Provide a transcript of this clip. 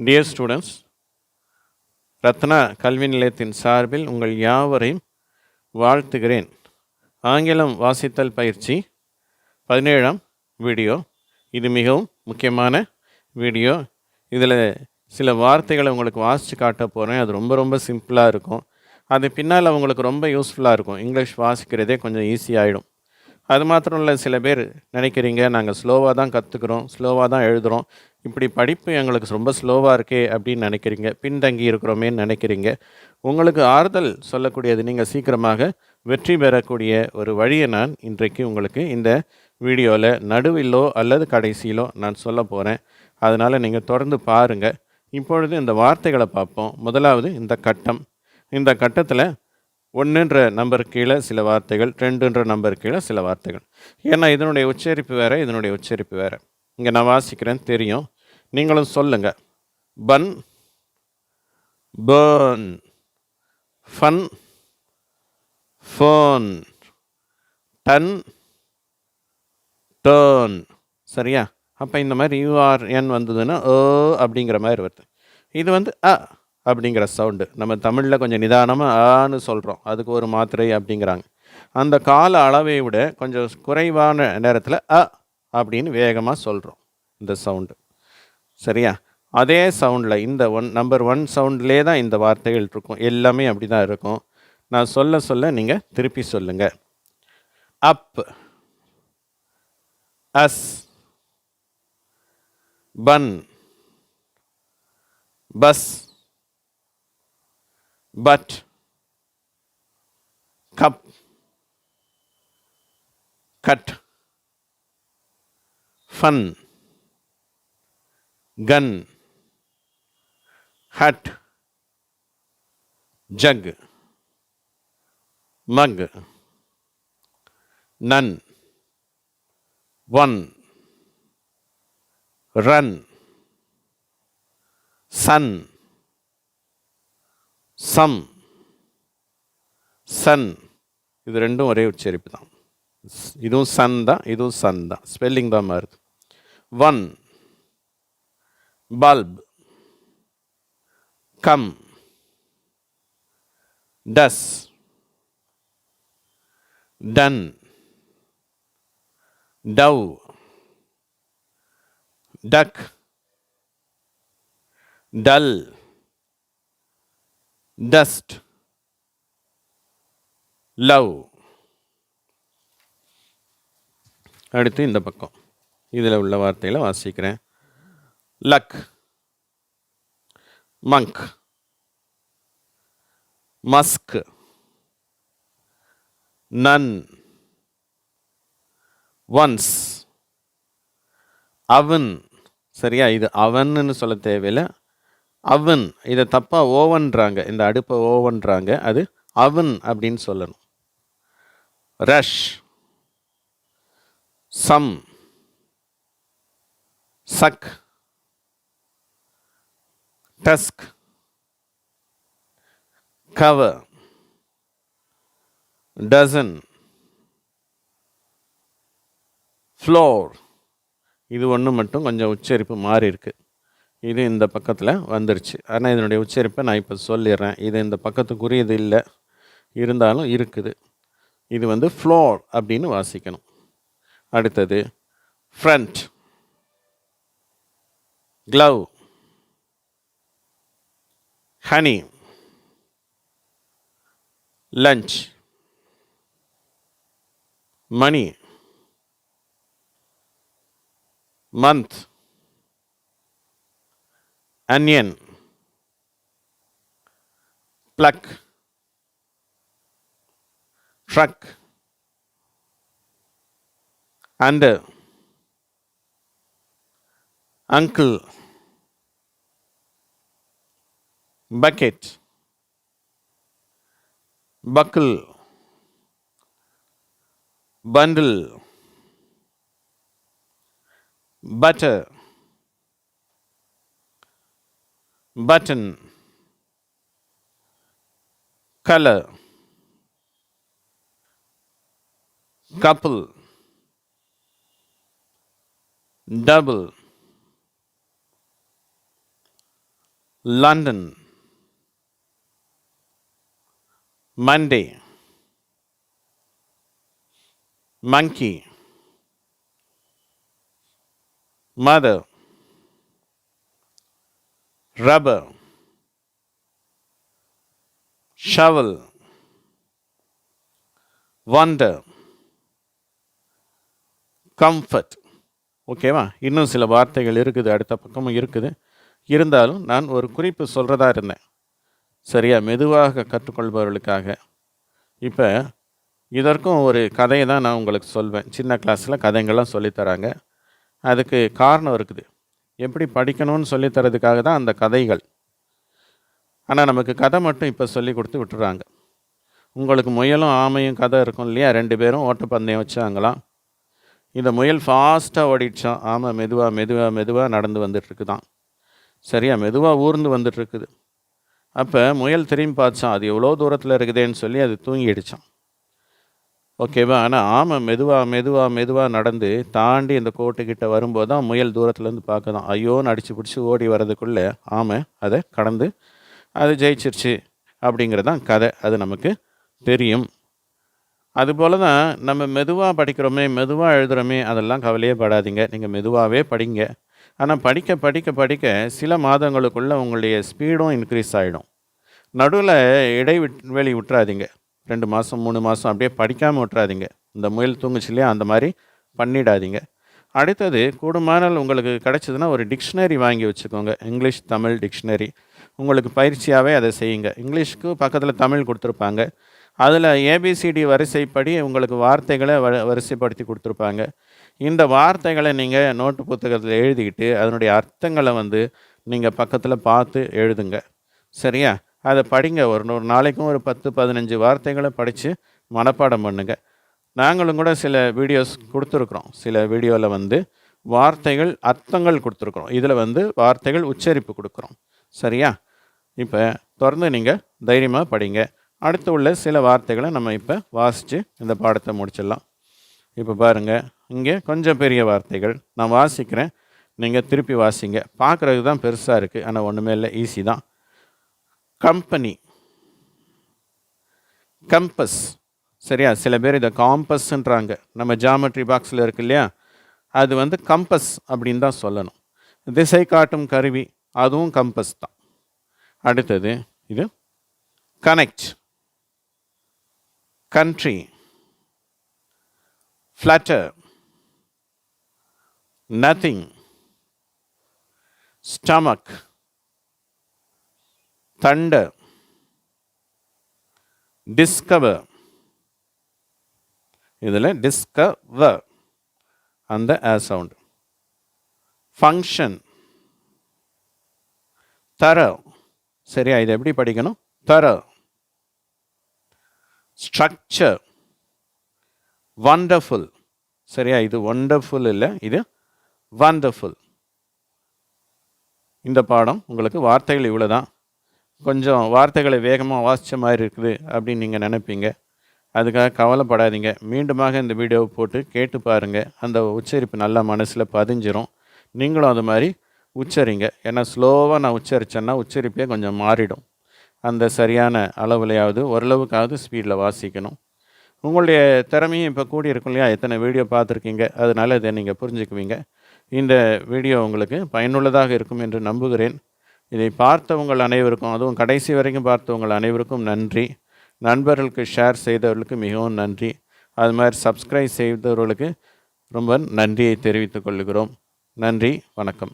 Dear students, Ratna கல்வி நிலையத்தின் சார்பில் உங்கள் யாவரையும் வாழ்த்துகிறேன். ஆங்கிலம் வாசித்தல் பயிற்சி 17ஆம் வீடியோ. இது மிகவும் முக்கியமான வீடியோ. இதில் சில வார்த்தைகளை உங்களுக்கு வாசித்து காட்ட போகிறேன். அது ரொம்ப சிம்பிளாக இருக்கும். அது பின்னால் உங்களுக்கு ரொம்ப யூஸ்ஃபுல்லாக இருக்கும். இங்கிலீஷ் வாசிக்கிறதே கொஞ்சம் ஈஸியாகிடும். அது மாத்திரம் இல்லை, சில பேர் நினைக்கிறீங்க நாங்கள் ஸ்லோவாக தான் கற்றுக்குறோம், ஸ்லோவாக தான் எழுதுகிறோம், இப்படி படிப்பு எங்களுக்கு ரொம்ப ஸ்லோவாக இருக்கே அப்படின்னு நினைக்கிறீங்க, பின்தங்கி இருக்கிறோமேன்னு நினைக்கிறீங்க. உங்களுக்கு ஆறுதல் சொல்லக்கூடியது, நீங்கள் சீக்கிரமாக வெற்றி பெறக்கூடிய ஒரு வழியை நான் இன்றைக்கு உங்களுக்கு இந்த வீடியோவில் நடுவிலோ அல்லது கடைசியிலோ நான் சொல்ல போகிறேன். அதனால் நீங்கள் தொடர்ந்து பாருங்கள். இப்பொழுது இந்த வார்த்தைகளை பார்ப்போம். முதலாவது இந்த கட்டம். இந்த கட்டத்தில் 1ன்ற நம்பருக்கு கீழே சில வார்த்தைகள், 2ன்ற நம்பருக்கு கீழே சில வார்த்தைகள். ஏன்னா இதனுடைய உச்சரிப்பு வேறு, இதனுடைய உச்சரிப்பு வேறு. இங்கே நான் வாசிக்கிறேன், தெரியும், நீங்களும் சொல்லுங்கள். Bun, burn, fun, phone, ton, turn. சரியா? அப்போ இந்த மாதிரி யூஆர்என் வந்ததுன்னா அப்படிங்கிற மாதிரி வருது. இது வந்து அப்படிங்கிற சவுண்டு. நம்ம தமிழில் கொஞ்சம் நிதானமாக ஆன்னு சொல்கிறோம், அதுக்கு ஒரு மாத்திரை அப்படிங்கிறாங்க. அந்த கால அளவை விட கொஞ்சம் குறைவான நேரத்தில் அப்படின்னு வேகமாக சொல்கிறோம் இந்த சவுண்டு. சரியா? அதே சவுண்டில் இந்த நம்பர் 1 சவுண்ட்லேயே தான் இந்த வார்த்தைகள் இருக்கும். எல்லாமே அப்படி தான் இருக்கும். நான் சொல்ல நீங்கள் திருப்பி சொல்லுங்கள். Up, us, bun, bus, but, cup, cut, fun, gun, hut, jug, mug, nun, one, run, sun, sum, sun. இது ரெண்டும் ஒரே உச்சரிப்பு தான். இதுவும் சன் தான், இதுவும் சன் தான். ஸ்பெல்லிங் தான் மாறுது. ஒன், பல்ப், கம், டஸ், டன், டவ், டக், டல், டஸ்ட், லவ். அடுத்து இந்த பக்கம் இதில் உள்ள வார்த்தைகளை வாசிக்கிறேன். லக், மங்க், மஸ்க், நன், ஒன்ஸ், அவன். சரியா? இது அவன்னு சொல்ல தேவையில்லை, அவன். இதை தப்பாக ஓவன்றாங்க, இந்த அடுப்பை ஓவன்றாங்க, அது அவன் அப்படின்னு சொல்லணும். Rush, sum, suck, tusk, cover, dozen, floor. இது ஒன்று மட்டும் கொஞ்சம் உச்சரிப்பு மாறி இருக்கு. இது இந்த பக்கத்தில் வந்துருச்சு. ஆனால் இதனுடைய உச்சரிப்பை நான் இப்போ சொல்லிடுறேன். இது இந்த பக்கத்துக்குரியது இல்லை, இருந்தாலும் இருக்குது. இது வந்து ஃப்ளோர் அப்படின்னு வாசிக்கணும். அடுத்தது ஃப்ரண்ட், க்ளவ், ஹனி, லஞ்ச், மணி, month, onion, pluck, truck, under, uncle, bucket, buckle, bundle, butter, button, color, couple, double, London. Monday. Monkey. Mother. Rubber. Shovel. Wonder. Comfort. ஓகேவா? இன்னும் சில வார்த்தைகள் இருக்குது, அடுத்த பக்கமும் இருக்குது. இருந்தாலும் நான் ஒரு குறிப்பு சொல்கிறதா இருந்தேன். சரியா? மெதுவாக கற்றுக்கொள்பவர்களுக்காக. இப்போ இதற்கும் ஒரு கதையை தான் நான் உங்களுக்கு சொல்வேன். சின்ன கிளாஸில் கதைங்கள்லாம் சொல்லித்தராங்க. அதுக்கு காரணம் இருக்குது. எப்படி படிக்கணும்னு சொல்லித்தரதுக்காக தான் அந்த கதைகள். ஆனால் நமக்கு கதை மட்டும் இப்போ சொல்லி கொடுத்து விட்டுறாங்க. உங்களுக்கு முயலும் ஆமையும் கதை இருக்கும் இல்லையா? 2 பேரும் ஓட்டப்பந்தயம் வச்சாங்களாம். இந்த முயல் ஃபாஸ்ட்டாக ஓடிடுச்சான். ஆமை மெதுவாக நடந்து வந்துட்டுருக்குதான். சரியா? மெதுவாக ஊர்ந்து வந்துட்டுருக்குது. அப்போ முயல் திரும்பி பார்த்தான். அது எவ்வளோ தூரத்தில் இருக்குதேன்னு சொல்லி அது தூங்கிடுச்சான். ஓகேவா? ஆனால் ஆமை மெதுவாக நடந்து தாண்டி இந்த கோட்டுக்கிட்ட வரும்போது தான் முயல் தூரத்துலேருந்து பார்க்குதான். ஐயோன்னு அடித்து பிடிச்சி ஓடி வர்றதுக்குள்ளே ஆமை அதை கடந்து அது ஜெயிச்சிருச்சு அப்படிங்கிறது தான் கதை. அது நமக்கு தெரியும். அதுபோல் தான் நம்ம மெதுவாக படிக்கிறோமே, மெதுவாக எழுதுகிறோமே, அதெல்லாம் கவலையே படாதீங்க. நீங்கள் மெதுவாகவே படிங்க. ஆனால் படிக்க சில மாதங்களுக்குள்ளே உங்களுடைய ஸ்பீடும் இன்க்ரீஸ் ஆகிடும். நடுவில் இடைவெளி விட்டுறாதீங்க. 2 மாதம் 3 மாதம் அப்படியே படிக்காமல் விட்டுறாதீங்க. இந்த முயல் தூங்குச்சு இல்லையா, அந்த மாதிரி பண்ணிடாதீங்க. அடுத்தது கூடுமானால் உங்களுக்கு கிடச்சிதுன்னா ஒரு டிக்ஷனரி வாங்கி வச்சுக்கோங்க. English Tamil dictionary. உங்களுக்கு பயிற்சியாகவே அதை செய்யுங்க. இங்கிலீஷ்க்கு பக்கத்தில் தமிழ் கொடுத்துருப்பாங்க. அதில் ஏபிசிடி வரிசைப்படி உங்களுக்கு வார்த்தைகளை வரிசைப்படுத்தி கொடுத்துருப்பாங்க. இந்த வார்த்தைகளை நீங்கள் நோட்டு புத்தகத்தில் எழுதிக்கிட்டு அதனுடைய அர்த்தங்களை நீங்கள் பக்கத்தில் பார்த்து எழுதுங்க. சரியா? அதை படிங்க. ஒரு நாளைக்கும் ஒரு 10-15 வார்த்தைகளை படித்து மனப்பாடம் பண்ணுங்க. நாங்களும் கூட சில வீடியோஸ் கொடுத்துருக்குறோம். சில வீடியோவில் வார்த்தைகள் அர்த்தங்கள் கொடுத்துருக்குறோம். இதில் வார்த்தைகள் உச்சரிப்பு கொடுக்குறோம். சரியா? இப்போ தொடர்ந்து நீங்கள் தைரியமாக படிங்க. அடுத்து உள்ள சில வார்த்தைகளை நம்ம இப்போ வாசித்து இந்த பாடத்தை முடிச்சிடலாம். இப்போ பாருங்கள், இங்கே கொஞ்சம் பெரிய வார்த்தைகள் நான் வாசிக்கிறேன், நீங்கள் திருப்பி வாசிங்க. பார்க்குறதுக்கு தான் பெருசாக இருக்குது, ஆனால் ஒன்றுமே இல்லை, ஈஸி தான். Company, compass. சரியா? சில பேர் இதை காம்பஸ்ன்றாங்க. நம்ம ஜாமெட்ரி பாக்ஸில் இருக்கு இல்லையா, அது கம்பஸ் அப்படின்னு தான் சொல்லணும். திசை காட்டும் கருவி, அதுவும் கம்பஸ் தான். அடுத்தது இது connect, country, flutter, nothing, stomach, thunder, discover. இதில் discover அந்த a sound. function, thorough. சரியா? இது எப்படி படிக்கணும்? thorough. structure, wonderful. சரியா? இது wonderful இல்லை, இது wonderful. இந்த பாடம் உங்களுக்கு வார்த்தைகள் இவ்வளோ தான். கொஞ்சம் வார்த்தைகளை வேகமாக வாசித்த மாதிரி இருக்குது அப்படின்னு நீங்கள் நினைப்பீங்க. அதுக்காக கவலைப்படாதீங்க. மீண்டுமாக இந்த வீடியோவை போட்டு கேட்டு பாருங்கள். அந்த உச்சரிப்பு நல்லா மனசில் பதிஞ்சிரும். நீங்களும் அது மாதிரி உச்சரிங்க. ஏன்னா ஸ்லோவாக நான் உச்சரித்தேன்னா உச்சரிப்பே கொஞ்சம் மாறிடும். அந்த சரியான அளவுலையாவது ஓரளவுக்காவது ஸ்பீடில் வாசிக்கணும். உங்களுடைய திறமையும் இப்போ கூடி இருக்கும் இல்லையா, எத்தனை வீடியோ பார்த்துருக்கீங்க, அதனால் இதை நீங்கள் புரிஞ்சுக்குவீங்க. இந்த வீடியோ உங்களுக்கு பயனுள்ளதாக இருக்கும் என்று நம்புகிறேன். இதை பார்த்தவங்கள் அனைவருக்கும், அதுவும் கடைசி வரைக்கும் பார்த்தவங்கள் அனைவருக்கும் நன்றி. நண்பர்களுக்கு ஷேர் செய்தவர்களுக்கு மிகவும் நன்றி. அது மாதிரி சப்ஸ்கிரைப் செய்தவர்களுக்கு ரொம்ப நன்றியை தெரிவித்துக் கொள்கிறோம். நன்றி, வணக்கம்.